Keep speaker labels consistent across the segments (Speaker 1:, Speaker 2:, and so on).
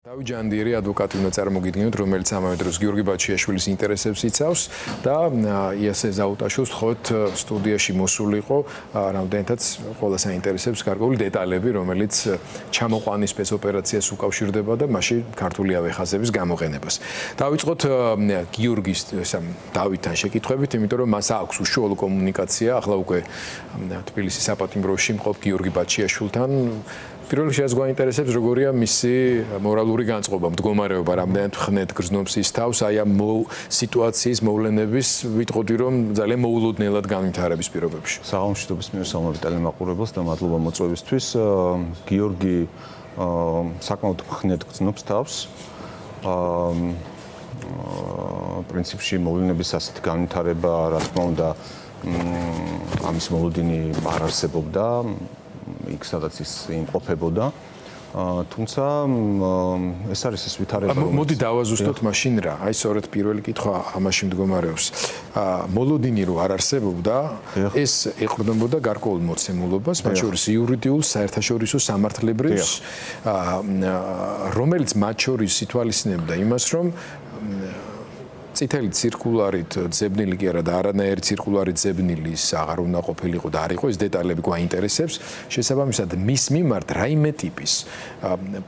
Speaker 1: დავით ჯანდიერი ადვოკატი უნდა წარმოგიდგენოთ, რომელიც ამავე დროს გიორგი ბაჩიაშვილის ინტერესებს იცავს და იასე ზაუტაშვილს ხოთ სტუდიაში მოსული იყო, რამდენადაც ყველა საინტერესებს გარკვეული დეტალები, რომელიც ჩამოყვანის სპეცოპერაციას უკავშირდება და მასში ქართული ავიახაზების გამოყენებას. დავიწყოთ გიორგის დავითთან შეკითხვებით, იმიტომ რომ მას აქვს უშუალო კომუნიკაცია, ახლა უკვე თბილისის საპატიმროში მყოფ გიორგი ბაჩიაშვილთან. პირველ რიგში გვაინტერესებს როგორია მისი მორალური განწყობა, მდგომარეობა, რამდენად ხნედ გრძნობს ის თავს, აი ამ სიტუაციის მოვლენების ვიტყოდი რომ ძალიან მოულოდნელად განვითარების პირობებში.
Speaker 2: საღამოშიდობის მიესალმები ტელემაყურებელს და მადლობა მოწვევისთვის. გიორგი საკმაოდ ხნედ გრძნობს თავს. პრინციპში მოვლენების ასეთი განვითარება, რა თქმა უნდა, ამის მოლოდინი არ არსებობდა. იქ სადაც ის იმყოფებოდა. თუმცა ეს არის ეს ვითარება.
Speaker 1: მოდი დავაზუსტოთ მაშინ რა. აი სწორედ პირველი კითხვა ამაში მდგომარეობს. მოლოდინი რო არ არსებობდა, ეს ეყრდნობოდა გარკვეულ მოცემულობას, მათ შორის იურიდიულ, საერთაშორისო სამართლებრივს, რომელიც მათ შორის ითვალისწინებდა იმას, რომ წითელი ცირკულარით ძებნილი კი არა და არანაირი ცირკულარით ძებნილი ის აღარ უნდა ყოფილიყო და არ იყო, ეს დეტალები გვაინტერესებს. შესაბამისად, მის მიმართ რაიმე ტიპის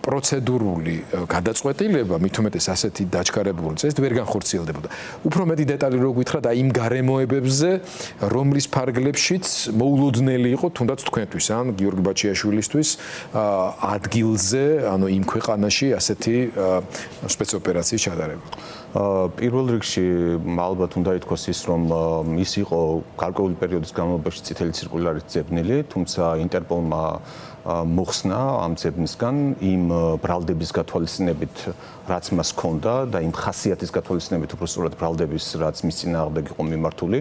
Speaker 1: პროცედურული გადაწყვეტილება, მით უმეტეს ასეთი დაჩქარებული წესით ვერ განხორციელდებოდა. უფრო მეტი დეტალი რო გითხრათ, აი იმ გარემოებებზე, რომლის ფარგლებშიც მოულოდნელი იყო თუნდაც თქვენთვის, ან გიორგი ბაჩიაშვილისთვის ადგილზე, ანუ იმ ქვეყანაში ასეთი სპეცოპერაციის ჩატარება.
Speaker 2: პირველ რიგში ალბათ უნდა ითქვას ის, რომ ის იყო გარკვეული პერიოდის განმავლობაში წითელი ცირკულარით ძებნილი, თუმცა ინტერპოლმა მოხსნა ამ ძებნისგან იმ ბრალდების გათვალისწინებით, რაც მას ჰქონდა და იმ ხასიათის გათვალისწინებით, უბრალოდ ბრალდების, რაც მის წინააღმდეგ იყო მიმართული.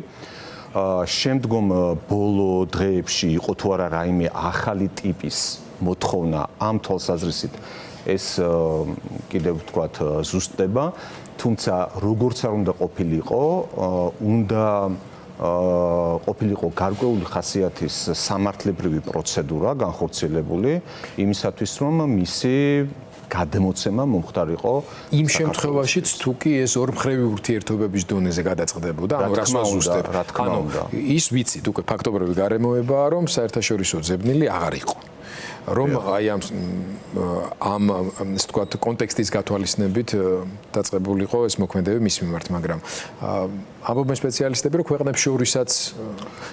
Speaker 2: შემდგომ ბოლო დღეებში იყო თუ არა რაიმე ახალი ტიპის მოთხოვნა ამ თვალსაზრისით ეს კიდევ ვთქვათ ზუსტდება. თუმცა როგორც არ უნდა ყოფილიყო, უნდა ყოფილიყო გარკვეული ხასიათის სამართლებრივი პროცედურა განხორციელებული იმისათვის, რომ მისი გადმოცემა მომხდარიყო
Speaker 1: იმ შემთხვევაშიც თუ კი ეს ორმხრივი ურთიერთობების დონეზე გადაწყდებოდა, ანუ რას ვაზუსტებ? ანუ ის ვიცით უკვე ფაქტობრივი გარემოებაა, რომ საერთაშორისო ძებნილი აღარ იყო. რომ აი ამ ასე ვთქვათ კონტექსტის გათვალისწინებით დაწყებულიყო ეს მოქმედებები მის მიმართ, მაგრამ ამბობენ სპეციალისტები, რომ ქვეყნებს შორისაც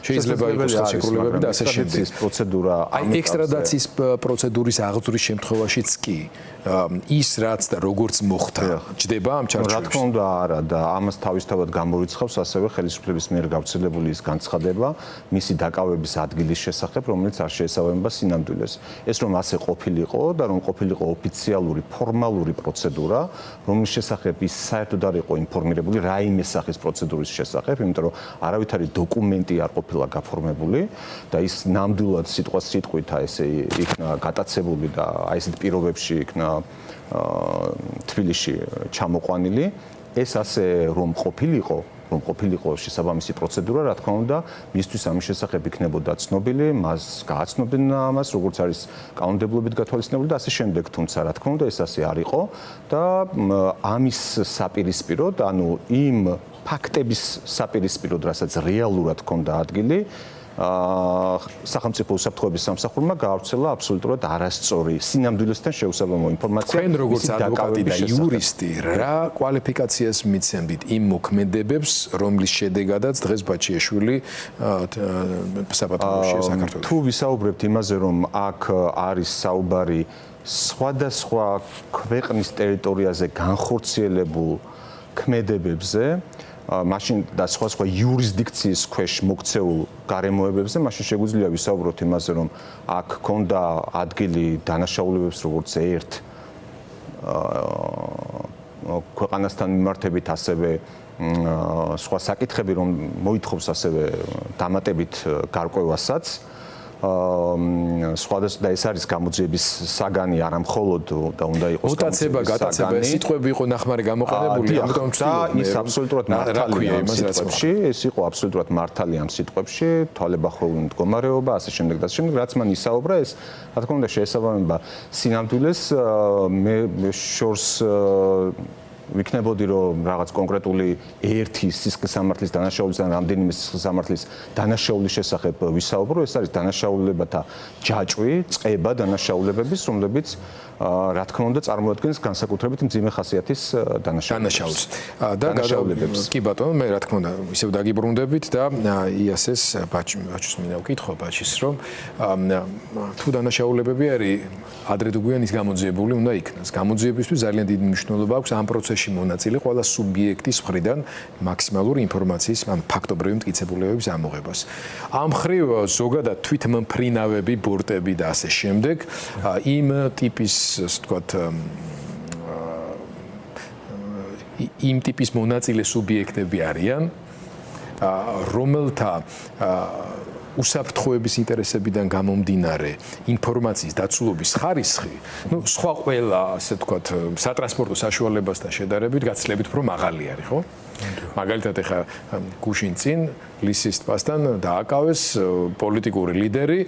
Speaker 1: შეიძლება იყოს ხელშეკრულებები და ასე შემდეგ.
Speaker 2: პროცედურა
Speaker 1: აი ექსტრადიციის პროცედურის აღძვრის შემთხვევაშიც კი ის რაც და როგორც მოხდა ჯდება ამ ჩარჩოებში.
Speaker 2: რა თქმა უნდა არა და ამას თავისთავად გამორიცხავს ასევე ხელისუფლების მიერ გავრცელებული ის განცხადება მისი დაკავების ადგილის შესახებ, რომელიც არ შეესაბამება სინამდვილეს. ეს რომ ასე ყოფილიყო და რომ ყოფილიყო ოფიციალური ფორმალური პროცედურა, რომლის შესახებ ის საერთოდ არ იყო ინფორმირებული რაიმე სახის პროცედურის შესახებ, იმიტომ რომ არავითარი დოკუმენტი არ ყოფილა გაფორმებული და ის ნამდვილად სიტყვას სიტყვით ესე იქნა გატაცებული და აი ესეთ პირობებში იქნა თბილისში ჩამოყვანილი. ეს ასე რომ ყოფილიყო შესაბამისი პროცედურა, რა თქმა უნდა, მისთვის ამის შესახებ იქნებოდა ცნობილი, მას გააცნობდნენ ამას, როგორც არის კანონმდებლობით გათვალისწინებული და ასე შემდეგ, თუმცა რა თქმა უნდა, ეს ასე არ იყო და ამის საპირისპიროდ, ანუ იმ ფაქტების საპირისპიროდ, რასაც რეალურად ჰქონდა ადგილი, სახელმწიფო უსაფრთხოების სამსახურმა გაავრცელა აბსოლუტურად არასწორი სინამდვილესთან შეუსაბამო ინფორმაცია.
Speaker 1: თქვენ როგორც ადვოკატი და იურისტი, რა კვალიფიკაციას მიცემთ იმ მოქმედებებს, რომლის შედეგადაც დღეს ბაჩიაშვილი საპატიმროშია საქართველოში?
Speaker 2: თუ ვისაუბრებთ იმაზე, რომ აქ არის საუბარი სხვადასხვა ქვეყნის ტერიტორიაზე განხორციელებულ ქმედებებზე, მაშინ და სხვა იურისდიქციის ქვეშ მოქცეულ გარემოებებზე, მაშინ შეგვიძლია ვისაუბროთ იმაზე, რომ აქ ქონდა ადგილი დანაშაულებებს როგორც ერთ ქვეყანასთან მიმართებით, ასევე სხვა საკითხები, რომ მოითხოვს ასევე დამატებით გარკვევასაც. სხვადასხვა და ეს არის გამოძიების საგანი არა მხოლოდ და უნდა იყოს
Speaker 1: მუტაცება, გატაცება, სიტყვები იყო ნახმარი გამოყენებული, ამიტომ
Speaker 2: და ის აბსოლუტურად მართალია ამ სიტყვებში, ეს იყო აბსოლუტურად მართალი ამ სიტყვებში, თვალებახოვანი მდგომარეობა, ასე შემდეგ და შემდეგ, რაც მან ისაუბრა, ეს რა თქმა უნდა შეესაბამება სინამდვილეს, მე შორს ვიქნებოდი რომ რაღაც კონკრეტული ერთი სისხლის სამართლის დანაშაულის ან რამდენიმე სისხლის სამართლის დანაშაულის შესახებ ვისაუბრო, ეს არის დანაშაულებათა ჯაჭვი, წყება დანაშაულებების, რომლებიც რა თქმა უნდა წარმოადგენს განსაკუთრებით მძიმე ხასიათის დანაშაულს.
Speaker 1: და კი ბატონო, მე რა თქმა უნდა ისევ დაგიბრუნდებით და იასეს ბაჩის მინდა ვკითხო ბაჩის რომ თუ დანაშაულებები არის ადრე თუ გვიან ის გამოძიებული უნდა იქნას. გამოძიებისთვის ძალიან დიდი მნიშვნელობა აქვს ამ პროცესში მონაწილე ყველა სუბიექტის მხრიდან მაქსიმალური ინფორმაციის, ან ფაქტობრივი მტკიცებულებების ამოღებას. ამ მხრივ ზოგადად თვითმფრინავები, ბორტები და ასე შემდეგ იმ ტიპის ასე ვთქვათ იმ ტიპის მონაწილე სუბიექტები არიან, რომელთა უსაფრთხოების ინტერესებიდან გამომდინარე ინფორმაციის დაცულობის ხარისხი, სხვა ყველა ასე ვთქვათ სატრანსპორტო საშუალებასთან შედარებით გაცილებით უფრო მაღალი არის, ხო? მაგალითად ეხა გუშინ წინ ლისის ტბასთან დააკავეს პოლიტიკური ლიდერი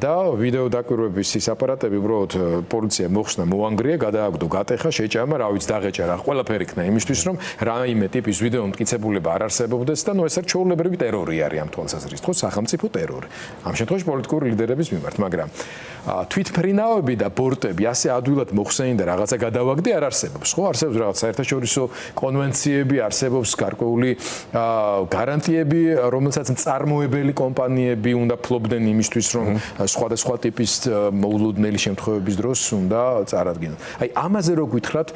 Speaker 1: და ვიდეო დაკვირვების ის აპარატები უბრალოდ პოლიცია მოხსნა, მოანგრია, გადააგდო, გატეხა, შეჭამა, რა ვიცი, დაღეჭა რა, ყველაფერი იქნა იმისთვის, რომ რაიმე ტიპის ვიდეო მტკიცებულება არ არსებობდეს და ეს არის ჩვეულებრივი ტერორი არის ამ თვალსაზრისით, ხო, სახელმწიფო ტერორი. ამ შემთხვევაში პოლიტიკური ლიდერების მიმართ, მაგრამ თვითმფრინავები და ბორტები ასე ადვილად მოხსენი და რაღაცა გადავაგდე არ არსებობს, ხო? არსებობს რაღაც საერთაშორისო კონვენციები, არსებობს გარკვეული გარანტიები, რომელსაც მწარმოებელი კომპანიები უნდა ფლობდნენ იმისთვის, რომ სხვადასხვა ტიპის მოულოდნელი შემთხვევების დროს უნდა წარადგინონ. აი, ამაზე რო გითხრათ,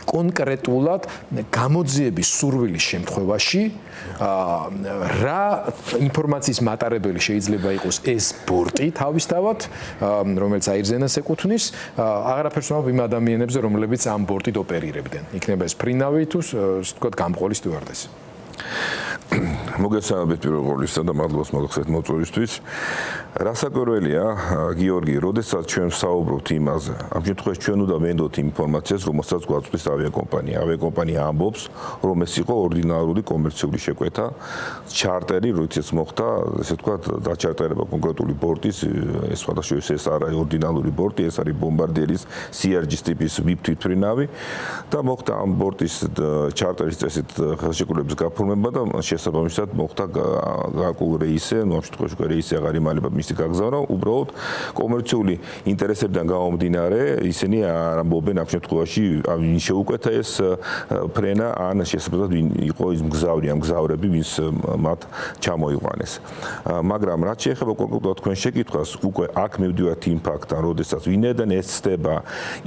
Speaker 1: კონკრეტულად გამოძიების სურვილის შემთხვევაში რა ინფორმაციის მატარებელი შეიძლება იყოს ეს ბორტი თავისთავად, რომელიც აირძენას ეკუთვნის, აღარაფერს ვამბობ იმ ადამიანებზე, რომლებიც ამ ბორტით ოპერირებდნენ. იქნება ეს ფრინავი თუ ასე ვთქვათ გამყოლი სტიუარდესი.
Speaker 3: მოგესალმებით პირველ ყოვლისა და მადლობას მოგხსენებთ მოწვევისთვის. რასაკვირველია, გიორგი, როდესაც ჩვენ ვსაუბრობთ იმაზე, ამ შემთხვევაში ჩვენ უნდა ვენდოთ ინფორმაციას, რომელსაც გვაწვდის ავიაკომპანია. ავიაკომპანია ამბობს, რომ ეს იყო ორდინალური კომერციული შეკვეთა, ჩარტერი, როდესაც მოხდა, ესე ვთქვათ, დაჩარტერება კონკრეტული ბორტის, ეს სხვადასხვა ეს არა ორდინალური ბორტი, ეს არის ბომბარდიერის CRG ტიპის VIP თვითმფრინავი და მოხდა ამ ბორტის ჩარტერის წესით ხელშეკრულების გაფორმება და შესაბამისად მოხდა გარკვეული რეისი, ამ შემთხვევაში რეისი აღარ იმალება მისი გაგზავნა, უბრალოდ კომერციული ინტერესებიდან გამომდინარე, ისინი არ ამბობენ ამ შემთხვევაში, ვინ შეუკვეთა ეს ფრენა, ან შესაბამისად ვინ იყო ის მგზავრი, ამ მგზავრები, ვინც მათ ჩამოიყვანეს. მაგრამ რაც შეეხება კონკრეტულად თქვენ შეკითხვას, უკვე აქ მივდივართ იმ ფაქტთან, როდესაც ვინედან ეცდება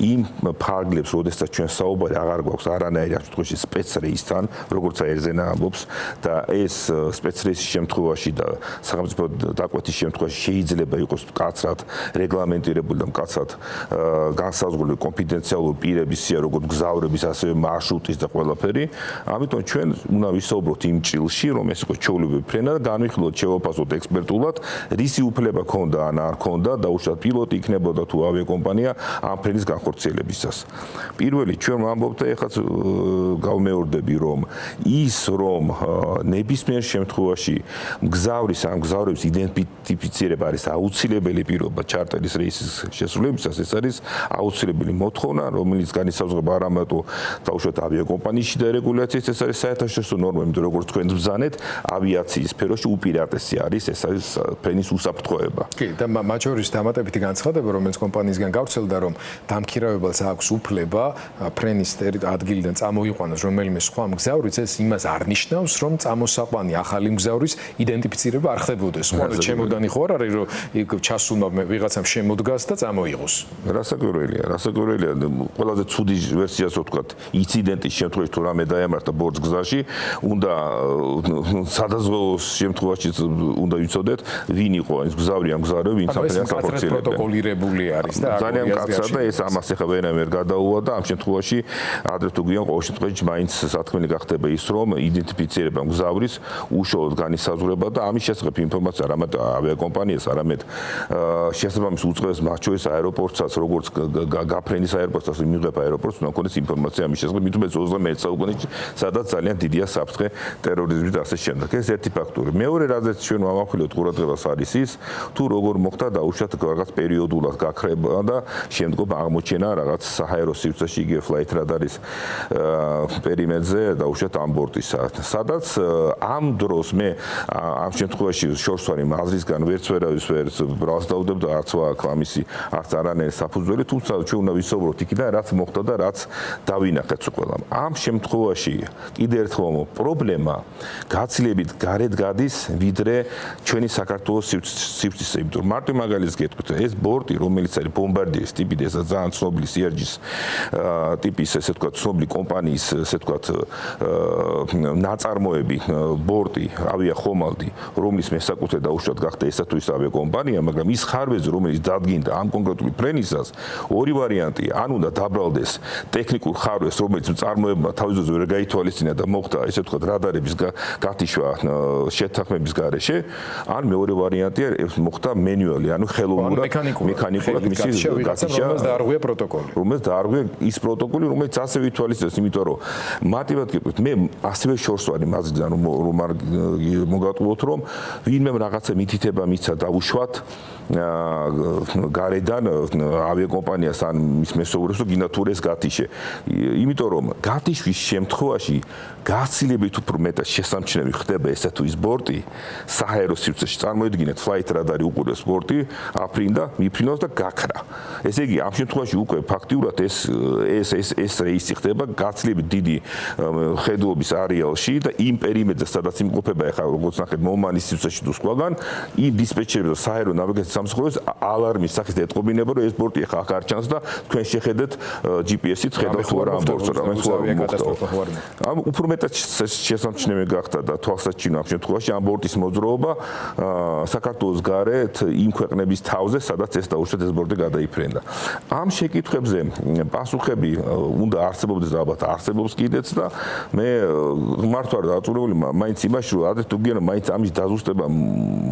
Speaker 3: იმ ფარგლებს, როდესაც ჩვენ საუბარი აღარ გვაქვს არანაირი ამ შემთხვევაში სპეცრეისთან, როგორც აერძენა ამბობს და ეს სპეცრეისის შემთხვევაში და სახელმწიფო დაკვეთის შემთხვევაში შეიძლება იყოს მკაცრად რეგლამენტირებული და მკაცრად განსაზღვრული კონფიდენციალური პირების სია, როგორც მგზავრების, ასევე მარშრუტის და ყველაფერი. ამიტომ ჩვენ უნდა ვისაუბროთ იმ ჭილში, რომ ეს იყო ჩვეულებრივი ფრენა და განვიხილოთ, შევაფასოთ ექსპერტულად, რისი უფლება ქონდა ან არ ქონდა და უშუალოდ პილოტი იქნებოდა თუ ავიაკომპანია ამ ფრენის განხორციელებისას. პირველი ჩვენ ვამბობთ და ეხლა გავმეორდები, რომ ის რომ ნებისმიერ შემთხვევაში მგზავრის ან მგზავრების იდენტიფიცირება არის აუცილებელი პირობა ჩარტერის რეისის შესრულებისას, ეს არის აუცილებელი მოთხოვნა, რომელიც განისაზღვრება არა მარტო დაუშვათ ავიაკომპანიის შიდა რეგულაციით, ეს არის საერთაშორისო ნორმა, იმიტომ როგორც თქვენ ბრძანეთ, ავიაციის სფეროში უპირატესი არის, ეს არის ფრენის უსაფრთხოება.
Speaker 1: კი, და მათ შორის დამატებითი განცხადება, რომელიც კომპანიისგან გავრცელდა, რომ დამქირავებელს აქვს უფლება ფრენის ადგილიდან წამოიყვანოს რომელიმე სხვა მგზავრიც, ეს იმას არ ნიშნავს, რომ წამოსაყვანი ახალი მგზავრის იდენტიფიცირება არ ხდებოდეს. ხო, ჩემოდანი ხო არ არის, რომ იქ ჩასულმა ვიღაცამ შემოდგას და წამოიღოს.
Speaker 3: რასაკვირველია, ყველაზე ცუდი ვერსიას ვთქვათ, ინციდენტის შემთხვევაში თუ რამე დაემართა ბორტს გზაში, უნდა სადაზღვეო შემთხვევაში უნდა ვიცოდეთ, ვინ იყო ეს მგზავრი ან მგზავრი, ვინც ამ ფრენას ახორციელებდა.
Speaker 1: პროტოკოლირებული არის და
Speaker 3: ძალიან მკაცრად და ეს ამას ეხა ვერ გადაუვა და ამ შემთხვევაში ადრე თუ გვიან ყოველ შემთხვევაში მაინც სათქმელი გახდება ის, რომ იდენტიფიცირება მგზავრის უშუალოდ განისაზღვრება და ამის შესახებ ინფორმაცია არამედ ავიაკომპანიას, არამედ შესაბამის უწყებას მათ შორის აეროპორტსაც, როგორც გაფრენის აეროპორტსაც, მიიღება აეროპორტს, უნდა ქონდეს ინფორმაცია ამის შესახებ, მით უმეტეს 21 საუკუნეში, სადაც ძალიან დიდია საფრთხე ტერორიზმით და ასე შემდეგ. ეს ერთი ფაქტორი. მეორე, რაზეც ჩვენ ვამახვილებთ ყურადღებას არის ის, თუ როგორ მოხდა დაუშვათ რაღაც პერიოდულად გაქრება და შემდგომ აღმოჩენა რაღაც საჰაერო სივრცეში იგივე flight radar-ის პერიმეტრზე დაუშვათ ამ ბორტისა. სადაც ამ დროს მე ამ შემთხვევაში შორს ვარ იმ აზრისგან ვერც ბრალს დავდებდა არც აქ ამისი არც არანაირი საფუძველი, თუმცა ჩვენ უნდა ვისაუბროთ იქიდან რაც მოხდა და რაც დავინახეთ ყველამ. ამ შემთხვევაში კიდე ერთხელ პრობლემა გაცილებით გარეთ გადის ვიდრე ჩვენი საქართველოს სივრცის, იმიტომ რომ მარტო მაგალითს გეტყვით, ეს ბორტი, რომელიც არის ბომბარდიერის ტიპი, ესა ძალიან ცნობილი CRG-ის ტიპის, ესე ვთქვათ, ცნობილი კომპანიის, ესე ვთქვათ, ნაწარმოები, ბორტი, ავიახომალდი, რომლის მესაკუთრე დაუშვათ გახდა ესა თუ ის ავიაკომპანია, მაგრამ ის ხარვეზე, რომელიც დადგინდა ამ კონკრეტული ფრენისას, ორი ვარიანტია, ან უნდა დაბრალდეს ტექნიკურ ხარვეს, რომელიც მწარმოებმა თავის დროზე ვერ გაითვალისწინა და მოხდა, ესე ვთქვათ, რადარების გათიშვა შეთანხმების გარეშე, ან მეორე ვარიანტია მოხდა მენუალი, ანუ ხელოვნურად მექანიკურად მისი გათიშვა,
Speaker 1: რომელსაც დაარღვია პროტოკოლი.
Speaker 3: რომელსაც დაარღვია ის პროტოკოლი, რომელიც ასევე ითვალისწინებს, იმიტომ რომ მარტივად გეტყვით, მე ასევე შორს ვარ იმ აზრიდან, რომ არ მოგატყუოთ, რომ ვინმე რაღაცა მითითება მიცა დაუშვათ გარედან ავიაკომპანიას ან მის მესოურებს, რომ გინდა თუ ეს გათიშე. იმიტომ რომ გათიშვის შემთხვევაში გაცილებით უფრო მეტად შესამჩნევი ხდება ესა თუ ის ბორტი საჰაერო სივრცეში. წარმოიდგინეთ, flight radar-ი უყურებს ბორტი, აფრინდა, მიფრინავს და გაქრა. ესე იგი, ამ შემთხვევაში უკვე ფაქტიურად ეს რეისი ხდება გაცილებით დიდი ხედულობის არეალში და იმ პერიმეტრზე, სადაც იმყოფება, ახლა როგორც ნახეთ, მომანის სივრცეში თუ სხვაგან, იმ დისპეჩერებს და საჰაერო ნავიგაციას სამსახურებს ალარმის სახით ეტყობინება, რომ ეს ბორტი ახლა აქ არ ჩანს და თქვენ შეხედეთ GPS-ით ხედავთ თუ არა ამ ბორტს, რამე თუ არ მოხდა. ამ უფრო მეტად შესამჩნევი გახდა და თვალსაჩინო ამ შემთხვევაში ამ ბორტის მოძრაობა საქართველოს გარეთ იმ ქვეყნების თავზე, სადაც ეს დაუშვათ ეს ბორტი გადაიფრენდა. ამ შეკითხვებზე პასუხები უნდა არსებობდეს და ალბათ არსებობს კიდეც და მე მარტო არ დაწურებული მაინც იმაში, რომ ადრე თუ გიგონა მაინც ამის დაზუსტება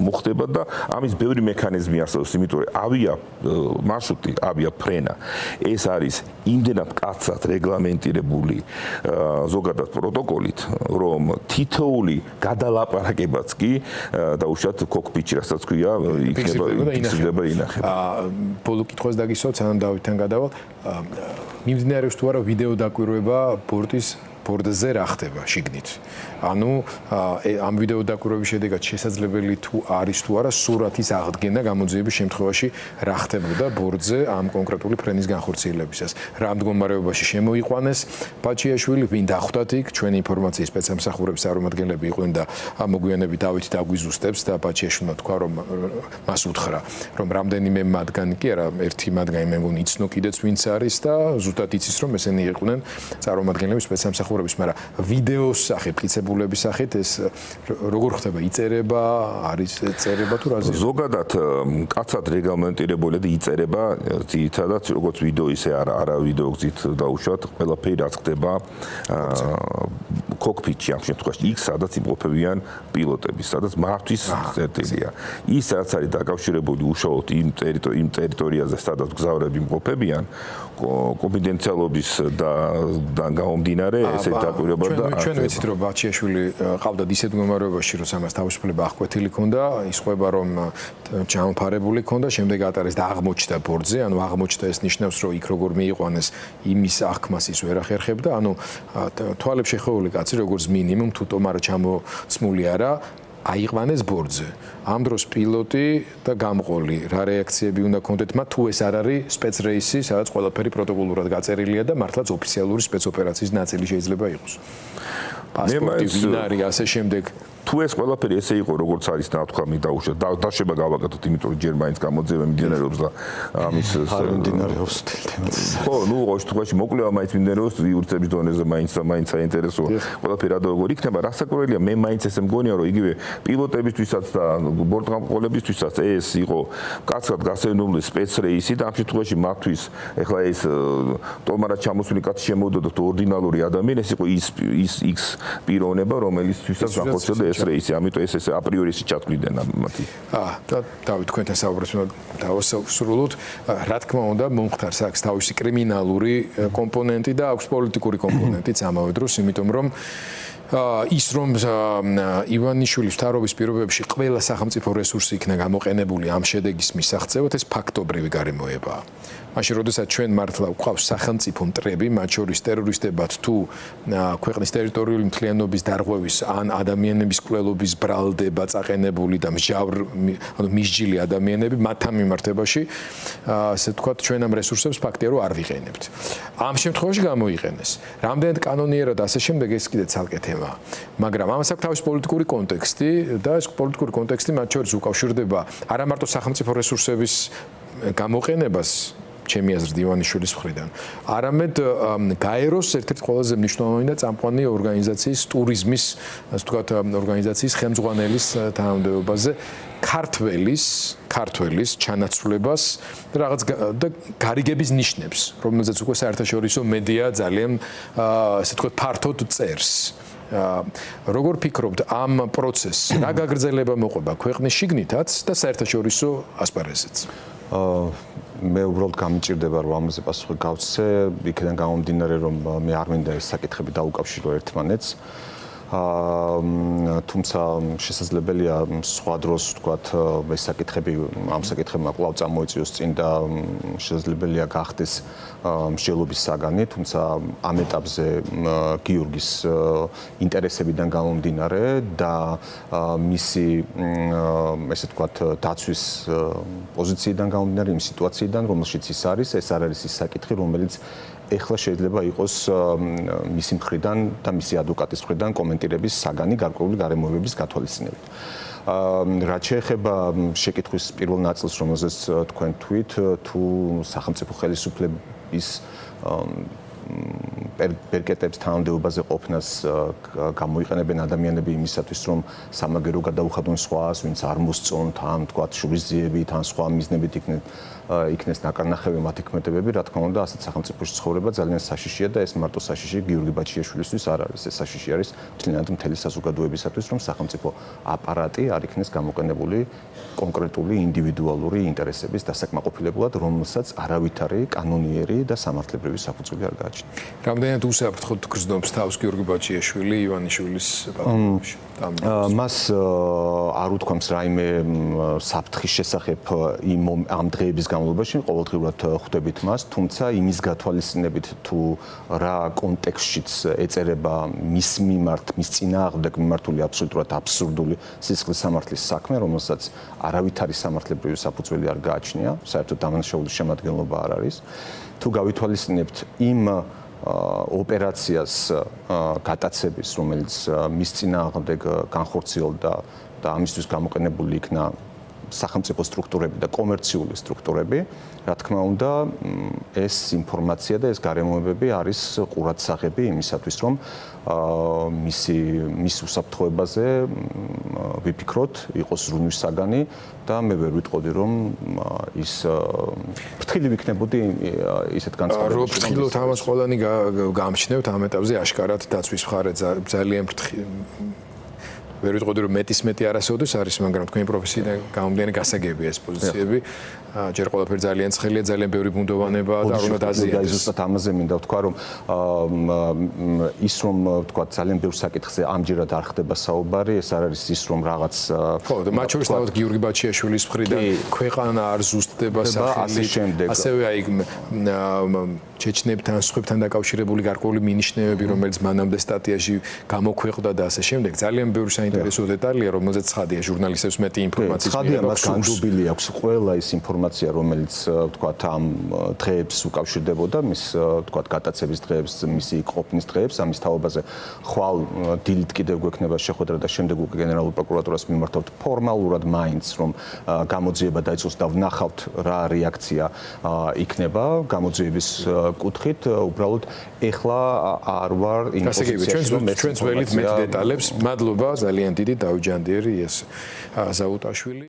Speaker 3: მოხდება და ამის ბევრი მექანიზმი არსებობს, იმიტომ რომ ავია მარშრუტი, ავია ფრენა ეს არის იმდენად მკაცრად რეგლამენტირებული ზოგადად პროტოკოლით, რომ თითოეული გადალაპარაკებაც კი დაუშვათ კოკპიტში, რასაც ქვია, იქნება ინახება.
Speaker 1: ბოლო კითხვას დაგისვათ, სანამ დავითთან გადავალ. მიმდინარეობს თუ არა ვიდეო დაკვირვება ბორტზე რა ხდება შიგნით. ანუ ამ ვიდეო დაკვირვების შედეგად შესაძლებელი თუ არის თუ არა სურათის აღდგენა გამოძიების შემთხვევაში რა ხდებოდა ბორტზე ამ კონკრეტული ფრენის განხორციელებისას. რა მდგომარეობაში შემოიყვანეს პაჩიაშვილი, ვინ დახვდათ იქ, ჩვენი ინფორმაციის სპეცსამსახურების წარმომადგენლები იყვნენ და მოგვიანებით დავითი დაგვიზუსტებს და პაჩიაშვილმა თქვა, რომ მას უთხრა, რომ რამდენიმე მათგანი კი არა, ერთი მათგანი მე მგონი იცნო კიდეც ვინც არის და ზუსტად იცის, რომ ესენი იყვნენ წარმომადგენლები სპეცსამსახურების, მაგრამ ვიდეოს სახით, მტკიცებულების სახით ეს როგორ ხდება, იწერება, არის წერება თუ რაზე?
Speaker 3: ზოგადად კაცად რეგლამენტირებული და იწერება ძირითადად როგორც ვიდეო ისე არა ვიდეო გზით დაუშვათ, ყველაფერი რაც ხდება კოკპიტში ამ შემთხვევაში, იქ სადაც იმყოფებიან პილოტები, სადაც მართვის წერტილია. ის რაც არის დაკავშირებული უშუალოდ იმ ტერიტორიაზე, სადაც მგზავრები იმყოფებიან, კონფიდენციალობის და გამომდინარე ესე დაკვირვება და
Speaker 1: ჩვენ ვიცით, რომ ბაჩიაშვილი ყავდათ ისეთ მდგომარეობაში, რომ ამას თავისუფლება აღკვეთილი ჰქონდა, ისყვება რომ ჩამოფარებული ჰქონდა, შემდეგ ატარეს და აღმოჩნდა ბორტზე, ანუ აღმოჩნდა ეს ნიშნავს, რომ იქ როგორ მიიყვანეს იმის აღქმას ის ვერ ახერხებდა, ანუ თვალებს შეხვეული კაცი როგორც მინიმუმ თუ ტომარა ჩამოცმული არა აიყვანეს ბორტზე. ამ დროს პილოტი და გამყოლი რა რეაქციები უნდა ქონდეთ მათ, თუ ეს არ არის სპეცრეისი, სადაც ყველაფერი პროტოკოლურად გაწერილია და მართლაც ოფიციალური სპეცოპერაციის ნაწილი შეიძლება იყოს. პასპორტი, ვინ არის, ასე შემდეგ.
Speaker 3: თუ ეს ყველაფერი ესე იყო, როგორც არის ნათქვამი დაუშვათ, დაშვება გავაკეთოთ, იმიტომ რომ ჯერ მაინც გამოძიება მიმდინარეობს და ამის
Speaker 2: მიმდინარეობს თემაც.
Speaker 3: ხო, ნუ ოშთუაში მოკლევა მაინც მიმდინარეობს იურცების დონეზე მაინც საინტერესოა. ყველაფერი რა როგორ იქნება, რასაკვირველია, მე მაინც ესე მგონია, რომ იგივე პილოტებისთვისაც და ბორტგამყოლებისთვისაც ეს იყო კაცად გასენობილი სპეცრეისი და ამ შემთხვევაში მათთვის ეხლა ეს ტომარა ჩამოსული კაცი შემოვიდოდა ორდინალური ადამიანი, ეს იყო ის X პიროვნება, რომელიცთვისაც განხორციელდა ეს რეისი, ამიტომ ეს აპრიორი ჩათვლიდან მათი.
Speaker 1: და დავით თქვენთან საუბრობთ დავასრულოთ. რა თქმა უნდა, მომხდარს აქვს თავისი კრიმინალური კომპონენტი და აქვს პოლიტიკური კომპონენტიც ამავე დროს, იმიტომ რომ ის რომ ივანიშვილის მთავრობის პირობებში ყველა სახელმწიფო რესურსი იქნა გამოყენებული ამ შედეგის მისაღწევად, ეს ფაქტობრივი გარემოებაა. მაშინ როდესაც ჩვენ მართლა გვყავს სახელმწიფო მტრები, მათ შორის ტერორისტებად თუ ქვეყნის ტერიტორიული მთლიანობის დარღვევის ან ადამიანების კვლელობის ბრალდება წაყენებული და მისჯილი ადამიანები მათთან მიმართებაში, ასე ვთქვათ, ჩვენ ამ რესურსებს ფაქტია რომ არ ვიყენებთ. ამ შემთხვევაში გამოიყენეს. რამდენად კანონიერად ასე შემდეგ ეს კიდე ცალკე თემაა. მაგრამ ამას აქვს თავისი პოლიტიკური კონტექსტი და ეს პოლიტიკური კონტექსტი მათ შორის უკავშირდება არა მარტო სახელმწიფო რესურსების გამოყენებას ჩემი აზრით ივანიშვილის მხრიდან, არამედ გაეროს ერთ-ერთი ყველაზე მნიშვნელოვანი და წამყვანი ორგანიზაციის ტურიზმის, ასე ვთქვათ, ორგანიზაციის ხელმძღვანელის თანამდებობაზე ქართველის ჩანაცვლებას და რაღაც და გარიგების ნიშნებს, რომელზეც უკვე საერთაშორისო მედია ძალიან ასე ვთქვათ ფართოდ წერს. როგორ ფიქრობთ ამ პროცესს რა გაგრძელება მოყვება ქვეყნის შიგნითაც და საერთაშორისო ასპარეზზეც?
Speaker 2: მე უბრალოდ გამიჭირდება რომ ამაზე პასუხი გავცე, იქიდან გამომდინარე რომ მე არ მინდა ეს საკითხები დაუკავშირო ერთმანეთს. თუმცა შესაძლებელია სხვა დროს ვთქვათ ეს საკითხები ამ საკითხებმა კვლავ წამოიწიოს წინ და შესაძლებელია გახდეს მსჯელობის საგანი, თუმცა ამ ეტაპზე გიორგის ინტერესებიდან გამომდინარე და მისი ესე ვთქვათ დაცვის პოზიციიდან გამომდინარე, იმ სიტუაციიდან, რომელშიც ის არის, ეს არ არის ის საკითხი, რომელიც ეხლა შეიძლება იყოს მისი მხრიდან და მისი ადვოკატის მხრიდან კომენტირების საგანი გარკვეული გარემოებების გათვალისწინებით. რაც შეეხება შეკითხვის პირველ ნაწილს, რომელზეც თქვენ თქვით, თუ სახელმწიფო ხელისუფლების პერკეტებს თანამდებობაზე ყოფნას გამოიყენებენ ადამიანები იმისათვის, რომ სამაგერო გადაუხადონ სხვას, ვინც არ მოსწონთ, ან თქვათ შურისძიებით, ან სხვა მიზნებით იქნეს ნაკარნახევი მათი ქმედებები, რა თქმა უნდა, ასეთ სახელმწიფოში ცხოვრება ძალიან საშიშია და ეს მარტო საშიში გიორგი ბაჩიაშვილისთვის არ არის. ეს საშიში არის მთლიანად მთელი საზოგადოებისათვის, რომ სახელმწიფო აპარატი არ იქნეს გამოყენებული კონკრეტული ინდივიდუალური ინტერესების დასაკმაყოფილებულად, რომელსაც არავითარი კანონიერი და სამართლებრივი საფუძველი არ გააჩნია.
Speaker 1: რამდენად უსაფრთხოდ გრძნობს თავს გიორგი ბაჩიაშვილი ივანიშვილის პატიმრობაში?
Speaker 2: მას არ უთქვამს რაიმე საფრთხის შესახებ ამ დღეების განმავლობაში, ყოველდღიურად ხვდებით მას, თუმცა იმის გათვალისწინებით თუ რა კონტექსტშიც ეწერება მის მიმართ, მის წინააღმდეგ მიმართული აბსოლუტურად აბსურდული სისხლის სამართლის საქმე, რომელსაც არავითარი სამართლებრივი საფუძველი არ გააჩნია, საერთოდ დამნაშაულის შემადგენლობა არ არის. თუ გავითვალისწინებთ იმ ოპერაციას გატაცების, რომელიც მის წინააღმდეგ განხორციელდა და ამისთვის გამოყენებული იქნა სახელმწიფო სტრუქტურები და კომერციული სტრუქტურები, რა თქმა უნდა, ეს ინფორმაცია და ეს გარემოებები არის ყურადსაღები იმისათვის, რომ მის უსაფრთხოებაზე ვიფიქროთ, იყოს ზრუნვის საგანი და მე ვერ ვიტყოდი, რომ ის ფრთხილი ვიქნებოდი ისეთ განცხადებებში.
Speaker 1: რო ფრთხილოთ ამას ყველანი გამჩნევთ ამ ეტაპზე აშკარად დაცვის მხარე ძალიან ფრთხილი ვერ ვიტყოდი რომ მეტი არასოდეს არის, მაგრამ თქვენი პროფესიიდან გამომდინარე გასაგებია ეს პოზიციები. ჯერ ყველაფერი ძალიან ცხელია, ძალიან ბევრი ბუნდოვანებაა და არ უნდა დაზიანდეს.
Speaker 2: ზუსტად ამაზე მინდა ვთქვა, რომ ის რომ ვთქვა ძალიან ბევრ საკითხზე ამჯერად არ ხდება საუბარი, ეს არ არის ის რომ რაღაც
Speaker 1: ხო, და მათ შორის თავად გიორგი ბაჩიაშვილის მხრიდან ქვეყანა არ ზუსტდება სახელით. ასევე აი ჩეჩნებთან, სხვებთან დაკავშირებული გარკვეული მინიშნებები, რომელიც მანამდე სტატიაში გამოქვეყნდა და ასე შემდეგ. ძალიან ბევრი საინტერესო დეტალია, რომელზეც ცხადია ჟურნალისტებს მეტი ინფორმაციის
Speaker 2: ცხადია, მას განდობილი აქვს ყველა ის ინფორმაცია, რომელიც ვთქვათ ამ დღეებს უკავშირდებოდა, მის ვთქვათ გატაცების დღეებს, მისი ყოფნის დღეებს, ამის თაობაზე ხვალ დილით კიდევ გვექნება შეხვედრა და შემდეგ უკვე გენერალურ პროკურატურას მიმართავთ ფორმალურად მაინც, რომ გამოძიება დაიწყოს და ვნახავთ რა რეაქცია იქნება გამოძიების კუთხით, უბრალოდ ეხლა არ ვარ იმ პოზიციაში, რომ
Speaker 1: ჩვენც ველით მეტ დეტალებს. მადლობა ძალიან დიდი დავით ჯანდიერი, ეს ზაუტაშვილი.